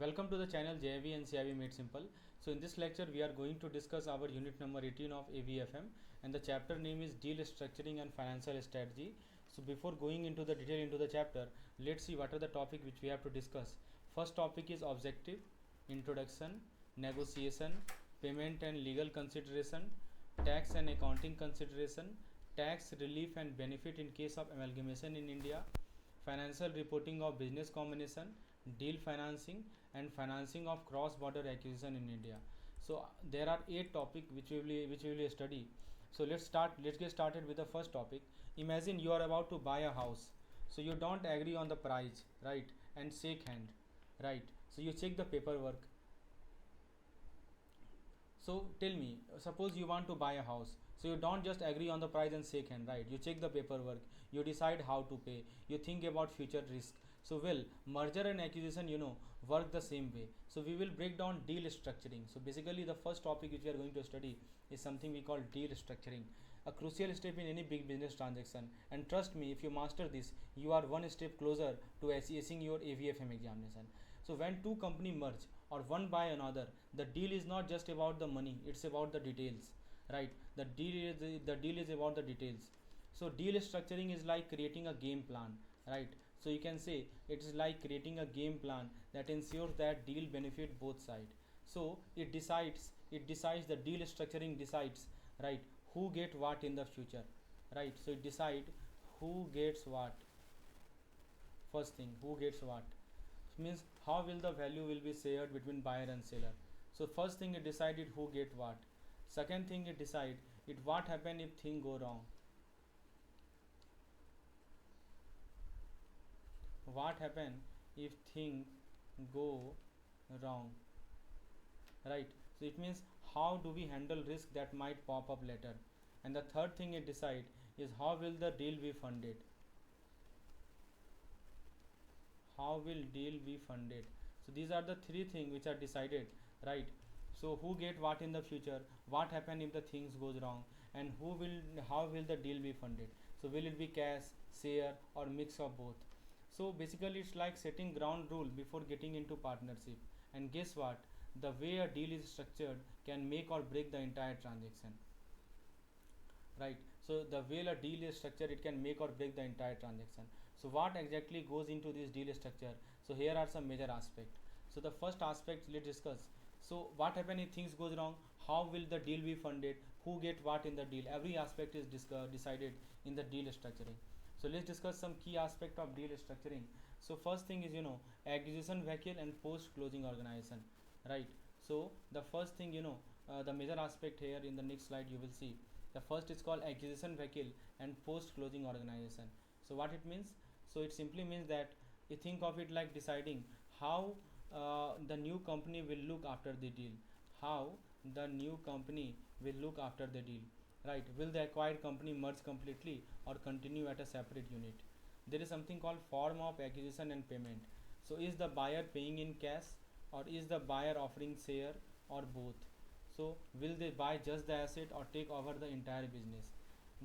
Welcome to the channel JIV and CIV Made Simple. So in this lecture we are going to discuss our unit number 18 of ABFM, and the chapter name is Deal Structuring and Financial Strategy. So before going into the detail into the chapter, let's see what are the topic which we have to discuss. First topic is objective, introduction, negotiation, payment and legal consideration, tax and accounting consideration, tax relief and benefit in case of amalgamation in India, financial reporting of business combination, deal financing, and financing of cross-border acquisition in India. So there are 8 topics which we will study. So let's get started with the first topic. Imagine you are about to buy a house. So you don't agree on the price, right, and shake hand, right? So you check the paperwork. So tell me, suppose you want to buy a house. So you don't just agree on the price and shake hand, right? You check the paperwork, you decide how to pay, you think about future risk. So well, merger and acquisition, work the same way. So we will break down deal structuring. So basically the first topic which we are going to study is something we call deal structuring, a crucial step in any big business transaction. And trust me, if you master this, you are one step closer to acing your AVFM examination. So when two companies merge or one by another, the deal is not just about the money, it's about the details, right? The deal is about the details. So deal structuring is like creating a game plan, right? So you can say it is like creating a game plan that ensures that deal benefit both sides. So it decides the deal structuring decides, right, who get what in the future, right? So it decide who gets what. First thing, who gets what means how will the value will be shared between buyer and seller. So first thing, it decided who get what. Second thing, it decide it what happen if thing go wrong. What happen if thing go wrong, right? So it means how do we handle risk that might pop up later. And the third thing it decide is how will the deal be funded. How will deal be funded. So these are the three things which are decided, right? So who get what in the future, what happen if the things goes wrong, and how will the deal be funded. So will it be cash, share, or mix of both. So basically it's like setting ground rule before getting into partnership. And guess what, the way a deal is structured can make or break the entire transaction, right? So the way a deal is structured, it can make or break the entire transaction. So what exactly goes into this deal structure? So here are some major aspects. So the first aspect let's discuss. So what happen if things goes wrong, how will the deal be funded, who get what in the deal. Every aspect is decided in the deal structuring. So let's discuss some key aspect of deal structuring. So first thing is acquisition vehicle and post closing organization, right? So the first thing, the major aspect here in the next slide you will see. The first is called acquisition vehicle and post closing organization. So what it means? So it simply means that you think of it like deciding how the new company will look after the deal. How the new company will look after the deal, right? Will the acquired company merge completely or continue at a separate unit? There is something called form of acquisition and payment. So is the buyer paying in cash, or is the buyer offering share, or both? So will they buy just the asset or take over the entire business?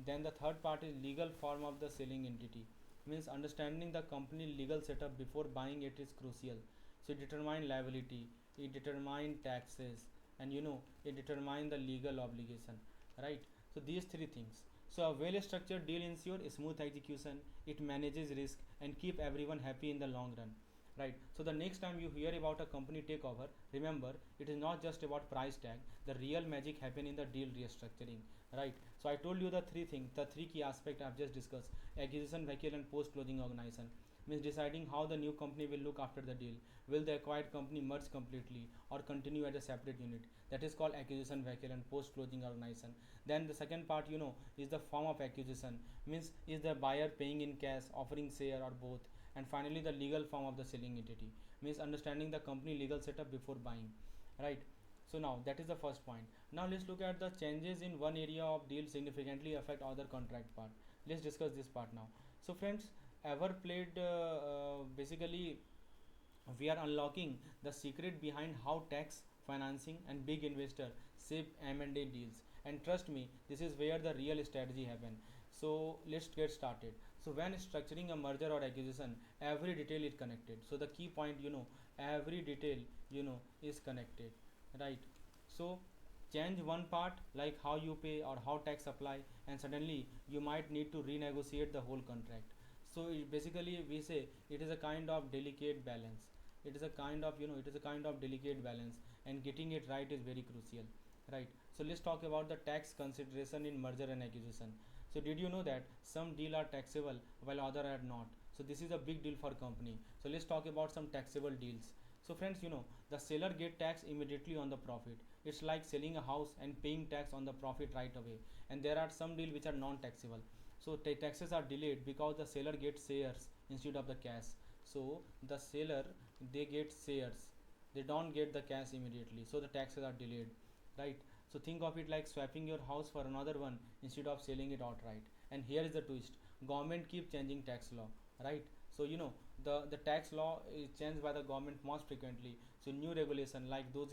Then the third part is legal form of the selling entity. Means understanding the company legal setup before buying it is crucial. So it determine liability, it determine taxes, and it determine the legal obligation, right? So these three things. So a well structured deal ensures smooth execution, it manages risk and keep everyone happy in the long run, right? So the next time you hear about a company takeover, remember it is not just about price tag. The real magic happen in the deal restructuring, right? So I told you the three things, the three key aspect I've just discussed. Acquisition vehicle and post closing organization means deciding how the new company will look after the deal. Will the acquired company merge completely or continue as a separate unit? That is called acquisition vehicle and post closing organization. Then the second part, is the form of acquisition. Means is the buyer paying in cash, offering share, or both? And finally the legal form of the selling entity. Means understanding the company legal setup before buying, right? So now that is the first point. Now let's look at the changes in one area of deal significantly affect other contract part. Let's discuss this part now. So friends, ever played basically we are unlocking the secret behind how tax, financing, and big investor shape M&A deals. And trust me, this is where the real strategy happen. So let's get started. So when structuring a merger or acquisition, every detail is connected. So the key point, every detail is connected, right? So change one part like how you pay or how tax apply, and suddenly you might need to renegotiate the whole contract. So basically we say it is a kind of delicate balance. It is a kind of it is a kind of delicate balance, and getting it right is very crucial, right? So let's talk about the tax consideration in merger and acquisition. So did you know that some deal are taxable while other are not? So this is a big deal for company. So let's talk about some taxable deals. So friends, the seller get tax immediately on the profit. It's like selling a house and paying tax on the profit right away. And there are some deals which are non-taxable. So taxes are delayed because the seller gets shares instead of the cash. So the seller, they get shares, they don't get the cash immediately, so the taxes are delayed, right? So think of it like swapping your house for another one instead of selling it outright. And here is the twist: government keep changing tax law, right? So the tax law is changed by the government most frequently. So new regulation like those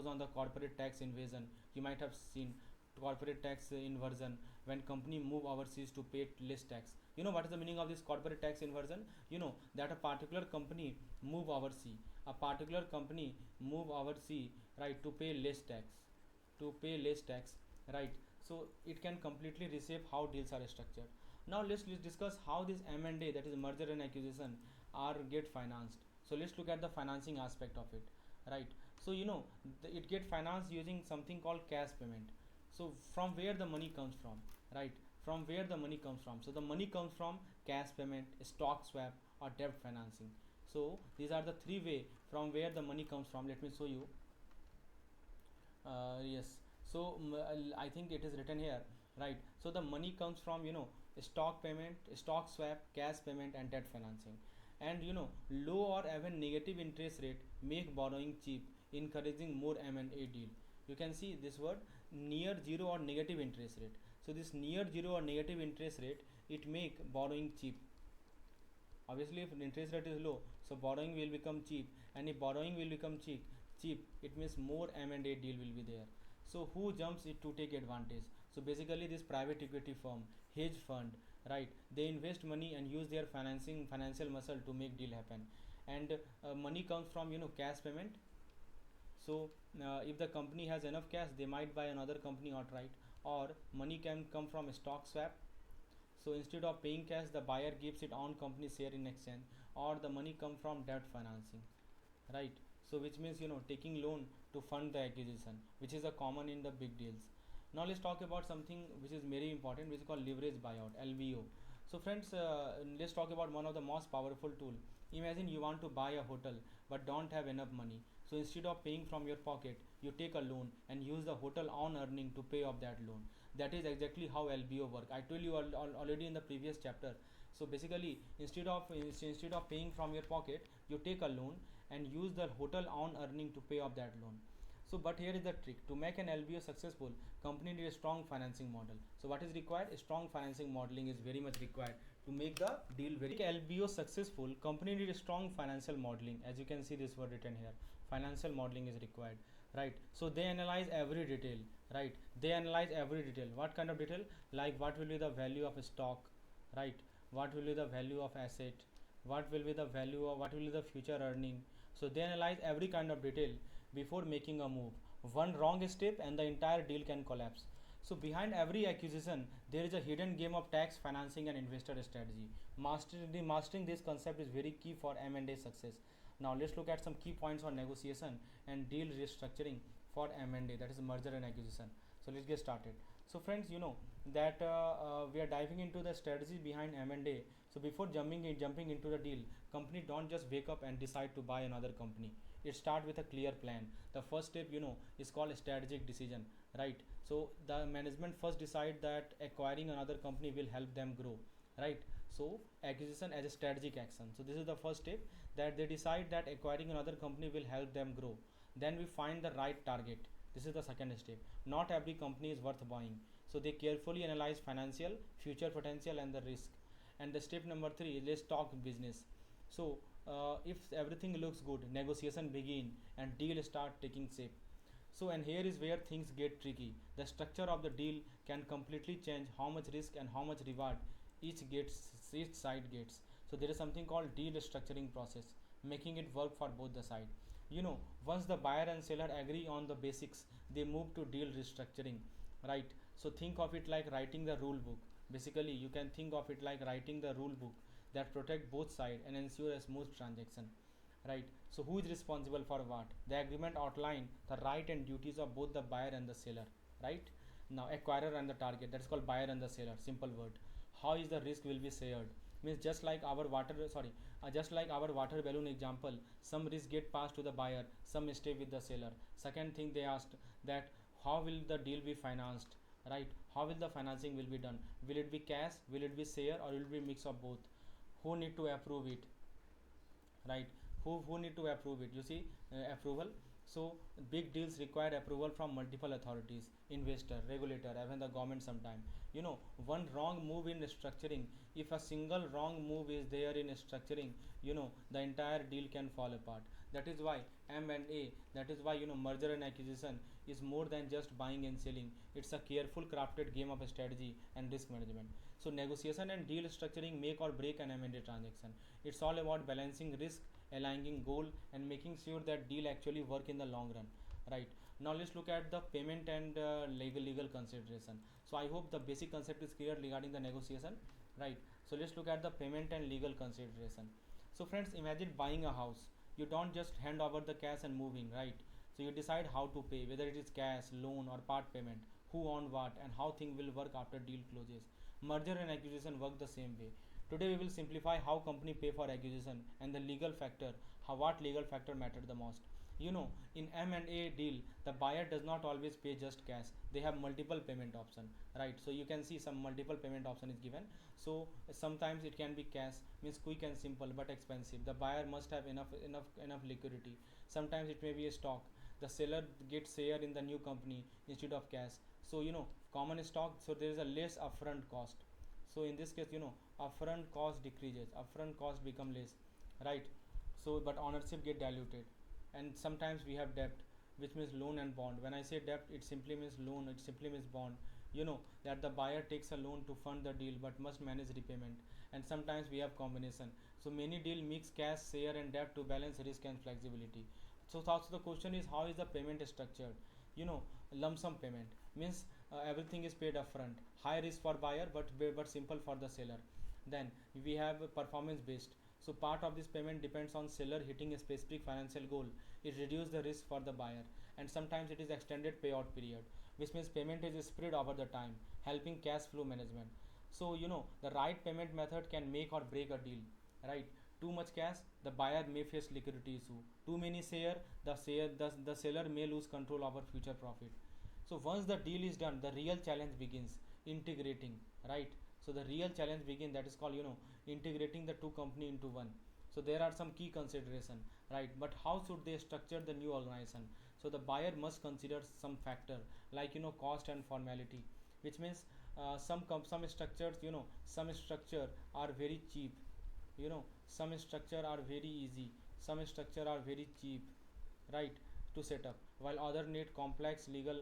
on the corporate tax invasion, you might have seen corporate tax inversion, when company move overseas to pay less tax. What is the meaning of this corporate tax inversion? That a particular company move overseas, a particular company move overseas, right, to pay less tax, right? So it can completely reshape how deals are structured. Now let's discuss how this M&A, that is merger and acquisition, are get financed. So let's look at the financing aspect of it, right? So it get financed using something called cash payment. So from where the money comes from, right? From where the money comes from? So the money comes from cash payment, stock swap, or debt financing. So these are the three way from where the money comes from. Let me show you. Yes. So I think it is written here, right? So the money comes from stock payment, stock swap, cash payment, and debt financing. And low or even negative interest rate make borrowing cheap, encouraging more M&A deal. You can see this word, near zero or negative interest rate. So this near zero or negative interest rate, it make borrowing cheap. Obviously if interest rate is low, so borrowing will become cheap, and if borrowing will become cheap, it means more M&A deal will be there. So who jumps it to take advantage? So basically this private equity firm, hedge fund, right? They invest money and use their financial muscle to make deal happen. And money comes from cash payment. So if the company has enough cash, they might buy another company outright. Or money can come from a stock swap. So instead of paying cash, the buyer gives its own company share in exchange. Or the money come from debt financing, right? So which means taking loan to fund the acquisition, which is a common in the big deals. Now let's talk about something which is very important, which is called leverage buyout, LBO. So friends, let's talk about one of the most powerful tool. Imagine you want to buy a hotel but don't have enough money. So instead of paying from your pocket, you take a loan and use the hotel on earning to pay off that loan. That is exactly how LBO work. I told you already in the previous chapter. So basically instead of paying from your pocket, you take a loan and use the hotel on earning to pay off that loan. So but here is the trick: to make an LBO successful, company need a strong financing model. So what is required? A strong financing modeling is very much required to make the deal very. To make LBO successful, company need a strong financial modeling. As you can see, this word written here, financial modeling is required, right? So they analyze every detail, right? They analyze every detail. What kind of detail? Like what will be the value of a stock, right? What will be the value of asset? What will be the value of, what will be the future earning? So they analyze every kind of detail before making a move. One wrong step and the entire deal can collapse. So behind every acquisition, there is a hidden game of tax, financing, and investor strategy. Mastering this concept is very key for M&A success. Now let's look at some key points on negotiation and deal restructuring for M&A, that is merger and acquisition. So let's get started. So friends, that we are diving into the strategy behind M&A. So before jumping into the deal, company don't just wake up and decide to buy another company. It start with a clear plan. The first step is called a strategic decision, right? So the management first decide that acquiring another company will help them grow, right? So acquisition as a strategic action. So this is the first step, that they decide that acquiring another company will help them grow. Then we find the right target. This is the second step. Not every company is worth buying, so they carefully analyze financial, future potential, and the risk. And the step number 3, let's talk business. So if everything looks good, negotiation begin and deal start taking shape. So and here is where things get tricky. The structure of the deal can completely change how much risk and how much reward each side gets. So there is something called deal structuring process. making it work for both the side. Once the buyer and seller agree on the basics, they move to deal restructuring, right? So think of it like writing the rule book. Basically, you can think of it like writing the rule book that protect both sides and ensure a smooth transaction, right? So who is responsible for what? The agreement outline the right and duties of both the buyer and the seller, right? Now acquirer and the target, that's called buyer and the seller, simple word. How is the risk will be shared? Means just like our water balloon example, some risk get passed to the buyer, some stay with the seller. Second thing they asked, that how will the deal be financed, right? How will the financing will be done? Will it be cash, will it be share, or will it be mix of both? Who need to approve it, right? Who need to approve it? You see, approval. So big deals require approval from multiple authorities, investor, regulator, even the government sometime. One wrong move in structuring, if a single wrong move is there in structuring, the entire deal can fall apart. That is why M&A, that is why merger and acquisition is more than just buying and selling. It's a careful crafted game of strategy and risk management. So negotiation and deal structuring make or break an M&A transaction. It's all about balancing risk, aligning goal, and making sure that deal actually work in the long run, right? Now let's look at the payment and legal consideration. So I hope the basic concept is clear regarding the negotiation, right? So let's look at the payment and legal consideration. So friends, imagine buying a house. You don't just hand over the cash and moving, right? So you decide how to pay, whether it is cash, loan, or part payment, who on what, and how thing will work after deal closes. Merger and acquisition work the same way. Today we will simplify how company pay for acquisition and the legal factor, how what legal factor matter the most. In M&A deal, the buyer does not always pay just cash. They have multiple payment option, right? So you can see some multiple payment option is given. So sometimes it can be cash, means quick and simple but expensive. The buyer must have enough liquidity. Sometimes it may be a stock. The seller gets share in the new company instead of cash. So common stock, so there is a less upfront cost. So in this case, upfront cost decreases, upfront cost become less, right? So but ownership get diluted. And sometimes we have debt, which means loan and bond. When I say debt, it simply means loan, it simply means bond. That the buyer takes a loan to fund the deal but must manage repayment. And sometimes we have combination. So many deal mix cash, share, and debt to balance risk and flexibility. So thoughts, the question is, how is the payment structured? Lump sum payment means everything is paid upfront. High risk for buyer, but simple for the seller. Then we have performance based. So part of this payment depends on seller hitting a specific financial goal. It reduces the risk for the buyer, and sometimes it is extended payout period, which means payment is spread over the time, helping cash flow management. So the right payment method can make or break a deal, right? Too much cash, the buyer may face liquidity issue. Too many the seller may lose control over future profit. So once the deal is done, the real challenge begins, integrating, right? So the real challenge begins, that is called integrating the two company into one. So there are some key consideration, right? But how should they structure the new organization? So the buyer must consider some factor like cost and formality, which means some structures, some structure are very cheap, some structure are very easy, some structure are very cheap, right, to set up, while other need complex legal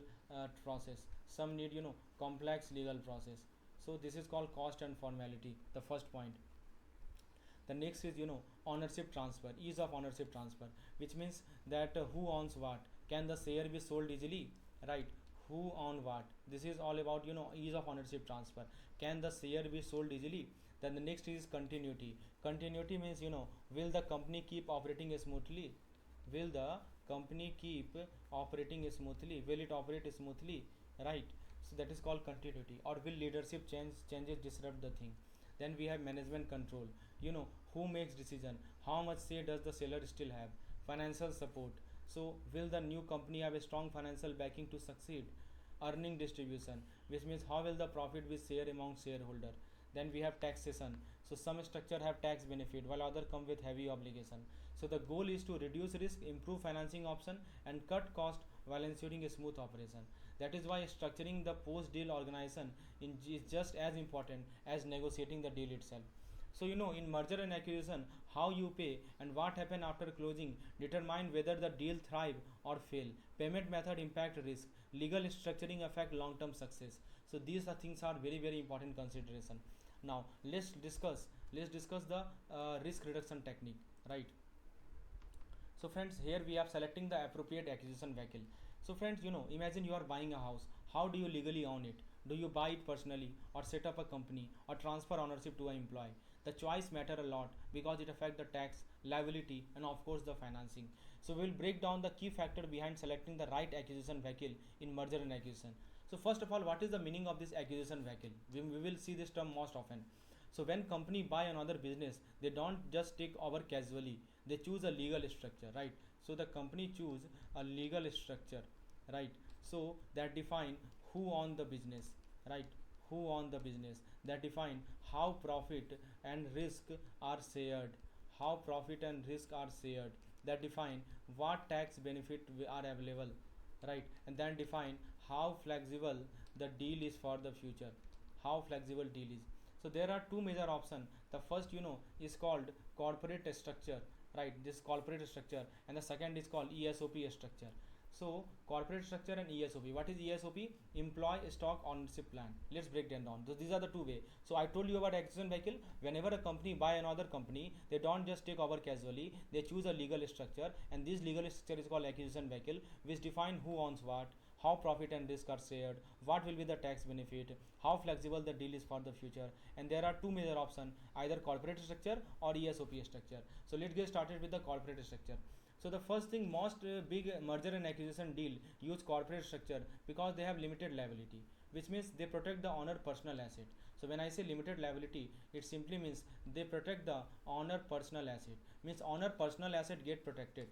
process. Some need complex legal process. So this is called cost and formality, the first point. The next is ownership transfer, ease of ownership transfer, which means that who owns what, can the share be sold easily, right? Who own what, this is all about ease of ownership transfer. Can the share be sold easily? Then the next is continuity. Continuity means will the company keep operating smoothly? Will the company keep operating smoothly? Will it operate smoothly, right? So that is called continuity. Or will leadership changes disrupt the thing? Then we have management control. Who makes decision, how much say does the seller still have? Financial support. So will the new company have a strong financial backing to succeed? Earning distribution, which means how will the profit be shared among shareholder? Then we have taxation. So some structure have tax benefit while other come with heavy obligation. So the goal is to reduce risk, improve financing option, and cut cost while ensuring a smooth operation. That is why structuring the post deal organization is just as important as negotiating the deal itself. So in merger and acquisition, how you pay and what happen after closing determine whether the deal thrive or fail. Payment method impact risk, legal structuring affect long term success. So these are things are very important consideration. Now let's discuss the risk reduction technique, right? So friends, here we are selecting the appropriate acquisition vehicle. So friends, imagine you are buying a house. How do you legally own it? Do you buy it personally, or set up a company, or transfer ownership to an employee? The choice matter a lot because it affects the tax, liability, and of course the financing. So we will break down the key factor behind selecting the right acquisition vehicle in merger and acquisition. So first of all, what is the meaning of this acquisition vehicle? We will see this term most often. So when company buy another business, they don't just take over casually. They choose a legal structure, right? So the company choose a legal structure, right? So that define who own the business, right? Who own the business? That define how profit and risk are shared. How profit and risk are shared. That define what tax benefit are available, right? And then define how flexible the deal is for the future. How flexible deal is. So there are two major options. The first is called corporate structure, right? This corporate structure, and the second is called ESOP structure. So corporate structure and ESOP. What is ESOP? Employee stock ownership plan. Let's break them down. So these are the two way. So I told you about acquisition vehicle. Whenever a company buy another company, they don't just take over casually. They choose a legal structure, and this legal structure is called acquisition vehicle, which define who owns what, how profit and risk are shared, what will be the tax benefit, how flexible the deal is for the future. And there are two major options, either corporate structure or ESOP structure. So let's get started with the corporate structure. So the first thing, most big merger and acquisition deal use corporate structure because they have limited liability, which means they protect the owner personal asset. So when I say limited liability, it simply means they protect the owner personal asset. Means owner personal asset get protected,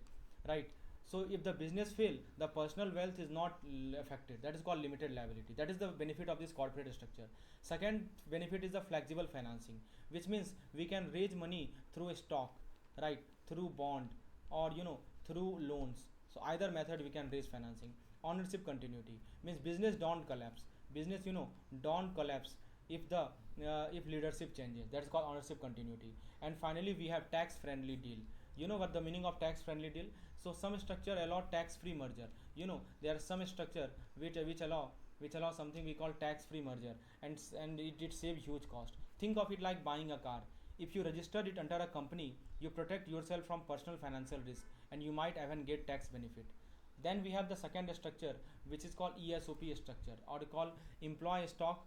right? So if the business fail, the personal wealth is not affected. That is called limited liability. That is the benefit of this corporate structure. Second benefit is the flexible financing, which means we can raise money through a stock, right? Through bond, or through loans. So either method we can raise financing. Ownership continuity means business don't collapse. Business don't collapse if the if leadership changes. That's called ownership continuity. And finally we have tax friendly deal. You know what the meaning of tax friendly deal? So some structure allow tax free merger. There are some structure which allow something we call tax free merger, and it save huge cost. Think of it like buying a car. If you register it under a company, you protect yourself from personal financial risk, and you might even get tax benefit. Then we have the second structure, which is called ESOP structure, or called employee stock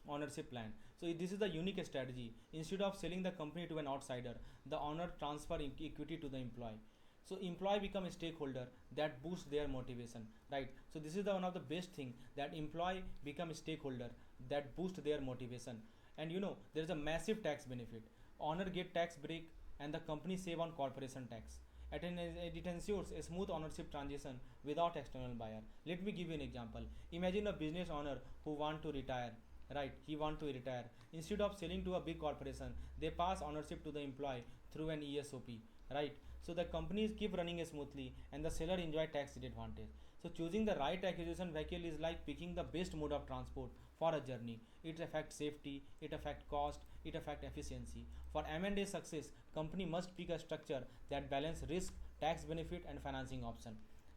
ownership plan. So this is the unique strategy. Instead of selling the company to an outsider, the owner transfer equity to the employee. So employee become a stakeholder. That boosts their motivation, right? So this is the one of the best thing, that employee become a stakeholder, that boost their motivation. And there is a massive tax benefit. Owner get tax break, and the company save on corporation tax. It ensures a smooth ownership transition without external buyer. Let me give you an example. Imagine a business owner who want to retire, right? He want to retire. Instead of selling to a big corporation, they pass ownership to the employee through an ESOP, right? So the companies keep running smoothly, and the seller enjoy tax advantage. So choosing the right acquisition vehicle is like picking the best mode of transport for a journey. It affects safety, it affects cost, it affects efficiency. For M&A success, company must pick a structure that balance risk, tax benefit, and financing option,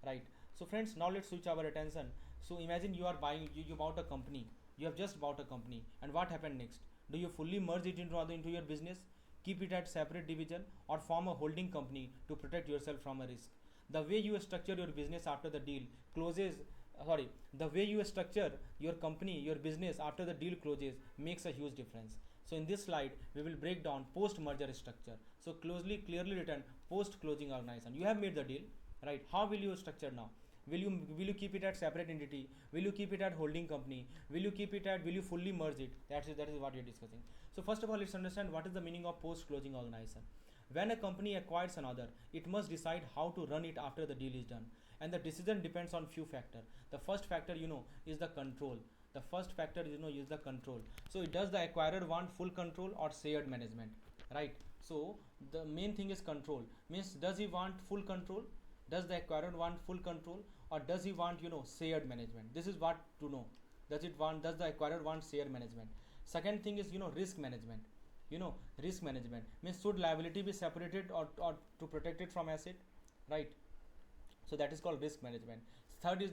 right? So friends, now let's switch our attention. So imagine you are buying, you bought a company. You have just bought a company, and what happened next? Do you fully merge it into your business, keep it at separate division, or form a holding company to protect yourself from a risk? The way you structure your business after the deal closes, the way you structure your company, your business after the deal closes makes a huge difference. So in this slide, we will break down post-merger structure. So clearly written post-closing organization. You have made the deal, right? How will you structure now? Will you keep it at separate entity? Will you keep it at holding company? Will you fully merge it? That is what we are discussing. So first of all, let's understand what is the meaning of post-closing organization. When a company acquires another, it must decide how to run it after the deal is done, and the decision depends on few factors. The first factor is the control. The first factor is the control. So does the acquirer want full control or shared management, right? So the main thing is control. Means, does he want full control? Does the acquirer want full control, or does he want shared management? This is what to know. Does the acquirer want shared management? Second thing is risk management. Risk management means, should liability be separated, or to protect it from asset, right? So that is called risk management. Third is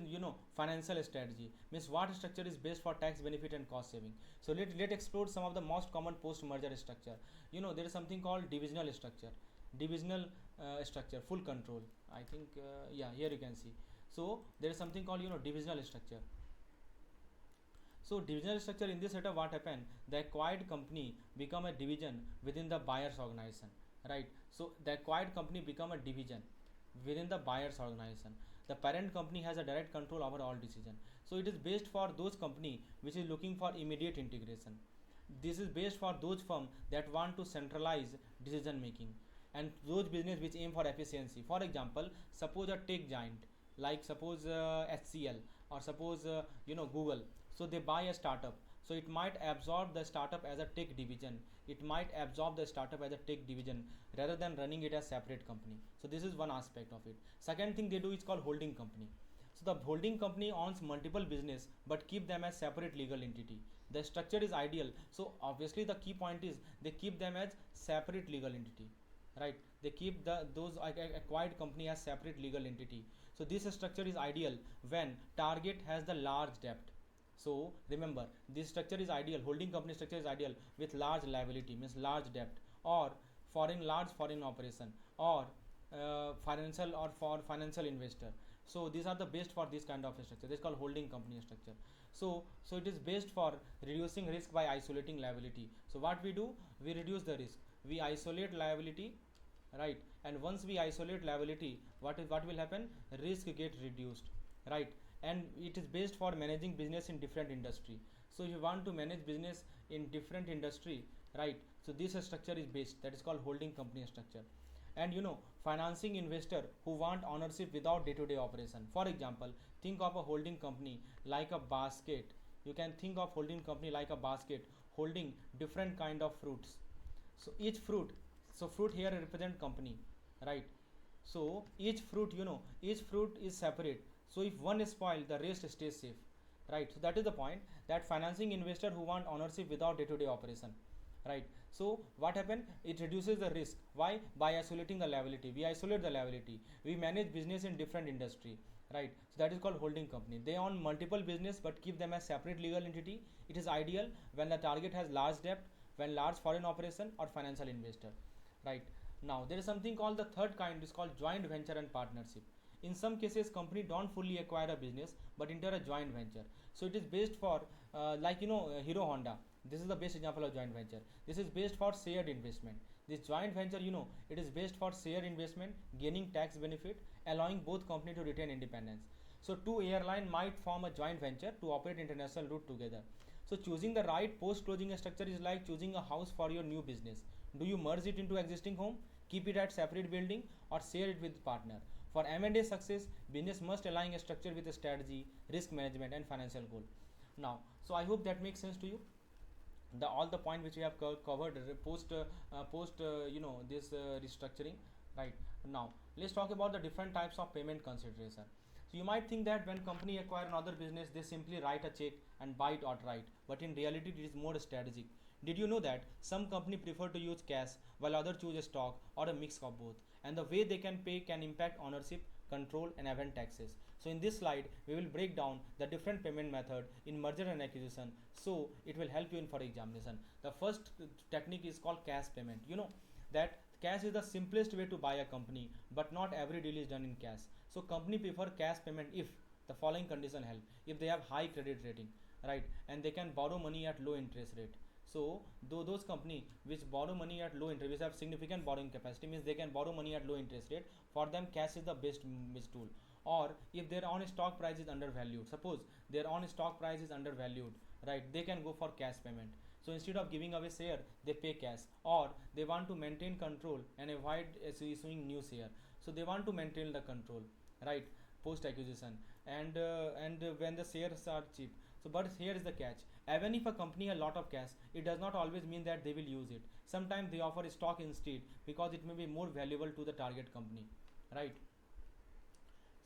financial strategy, means what structure is best for tax benefit and cost saving. So let explore some of the most common post merger structure. There is something called divisional structure. Divisional structure, full control. I think yeah, here you can see. So there is something called divisional structure. So divisional structure, in this setup, what happened? The acquired company become a division within the buyer's organization, right? So the acquired company become a division within the buyer's organization. The parent company has a direct control over all decision. So it is based for those company which is looking for immediate integration. This is based for those firm that want to centralize decision making, and those business which aim for efficiency. For example, suppose a tech giant, like suppose HCL, or suppose Google. So they buy a startup, so it might absorb the startup as a tech division, it might absorb the startup as a tech division rather than running it as separate company. So this is one aspect of it. Second thing they do is called holding company. So the holding company owns multiple business but keep them as separate legal entity. The structure is ideal, so obviously the key point is they keep them as separate legal entity, right? They keep those acquired company as separate legal entity. So this structure is ideal when target has the large debt. So remember, this structure is ideal, holding company structure is ideal with large liability, means large debt, or large foreign operation, or financial, or for financial investor. So these are the best for this kind of structure. This is called holding company structure. So it is based for reducing risk by isolating liability. So what we do, we reduce the risk, we isolate liability, right? And once we isolate liability, what will happen? Risk get reduced, right? And it is based for managing business in different industry. So if you want to manage business in different industry, right? So this structure is based, that is called holding company structure. And financing investor who want ownership without day-to-day operation. For example, think of a holding company like a basket. You can think of holding company like a basket holding different kind of fruits. So each fruit, so fruit here represent company, right? So each fruit, each fruit is separate. So if one is spoiled, the rest stays safe, right? So that is the point, that financing investor who want ownership without day-to-day operation, right? So what happened? It reduces the risk. Why? By isolating the liability. We isolate the liability, we manage business in different industry, right? So that is called holding company. They own multiple business but keep them as separate legal entity. It is ideal when the target has large debt, when large foreign operation, or financial investor, right? Now there is something called the third kind, is called joint venture and partnership. In some cases, company don't fully acquire a business but enter a joint venture. So it is based for Hero Honda. This is the best example of joint venture. This is based for shared investment. This joint venture, it is based for shared investment, gaining tax benefit, allowing both company to retain independence. So two airline might form a joint venture to operate international route together. So choosing the right post closing structure is like choosing a house for your new business. Do you merge it into existing home, keep it at separate building, or share it with partner? For M&A success, business must align a structure with a strategy, risk management, and financial goal. Now, so I hope that makes sense to you. All the point which we have covered post this restructuring, right? Now let's talk about the different types of payment consideration. So you might think that when company acquire another business, they simply write a check and buy it outright, but in reality it is more strategic. Did you know that some company prefer to use cash while other choose a stock or a mix of both, and the way they can pay can impact ownership, control, and event taxes. So in this slide we will break down the different payment method in merger and acquisition, so it will help you in for examination. The first technique is called cash payment. You know that cash is the simplest way to buy a company, but not every deal is done in cash. So company prefer cash payment if the following condition help: if they have high credit rating, right, and they can borrow money at low interest rate. So those company which borrow money at low interest, which have significant borrowing capacity, means they can borrow money at low interest rate. For them, cash is the best tool. Or if their own stock price is undervalued, suppose their own stock price is undervalued, right, they can go for cash payment. So instead of giving away share, they pay cash. Or they want to maintain control and avoid issuing new share, so they want to maintain the control, right, post acquisition. And when the shares are cheap. So but here is the catch: even if a company has a lot of cash, it does not always mean that they will use it. Sometimes they offer stock instead because it may be more valuable to the target company, right?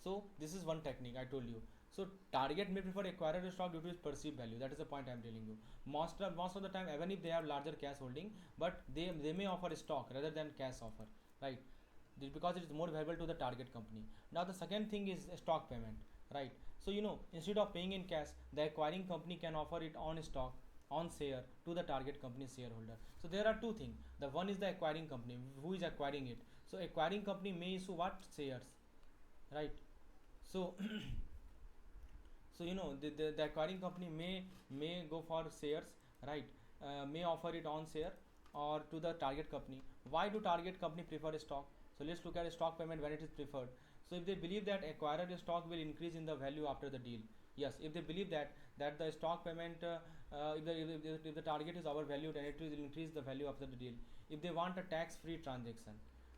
So this is one technique I told you. So target may prefer acquired stock due to its perceived value. That is the point I am telling you. Most of the time, even if they have larger cash holding, but they may offer stock rather than cash offer, right? Because it is more valuable to the target company. Now the second thing is stock payment, right? So instead of paying in cash, the acquiring company can offer it on stock, on share to the target company shareholder. So there are two things. The one is the acquiring company who is acquiring it. So acquiring company may issue what? Shares, right? So so the acquiring company may go for shares, right? May offer it on share or to the target company. Why do target company prefer stock? So let's look at stock payment when it is preferred. So if they believe that acquired stock will increase in the value after the deal, yes. If they believe that the stock payment, if the target is overvalued and it will increase the value after the deal. If they want a tax free transaction,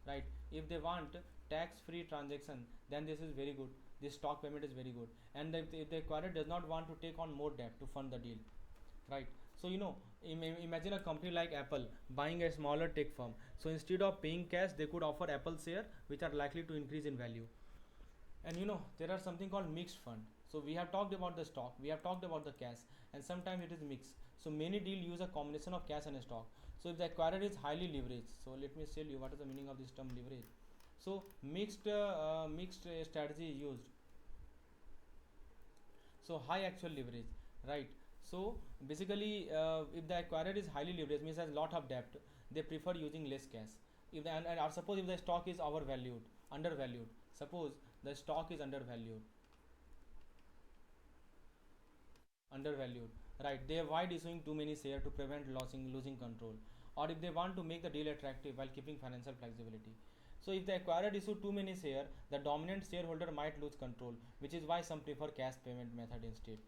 right? If they want tax free transaction, then this is very good. This stock payment is very good. And if the acquirer does not want to take on more debt to fund the deal, right? So imagine a company like Apple buying a smaller tech firm. So instead of paying cash, they could offer Apple share which are likely to increase in value. And there are something called mixed fund. So we have talked about the stock, we have talked about the cash, and sometimes it is mixed. So many deal use a combination of cash and stock. So if the acquirer is highly leveraged, so let me tell you what is the meaning of this term leverage. So mixed strategy is used. So high actual leverage, right? So basically, if the acquirer is highly leveraged, means has lot of debt, they prefer using less cash. If the, and suppose if the stock is overvalued, undervalued, suppose the stock is undervalued, right? They avoid issuing too many shares to prevent losing control, or if they want to make the deal attractive while keeping financial flexibility. So if the acquirer issue too many shares, the dominant shareholder might lose control, which is why some prefer cash payment method instead.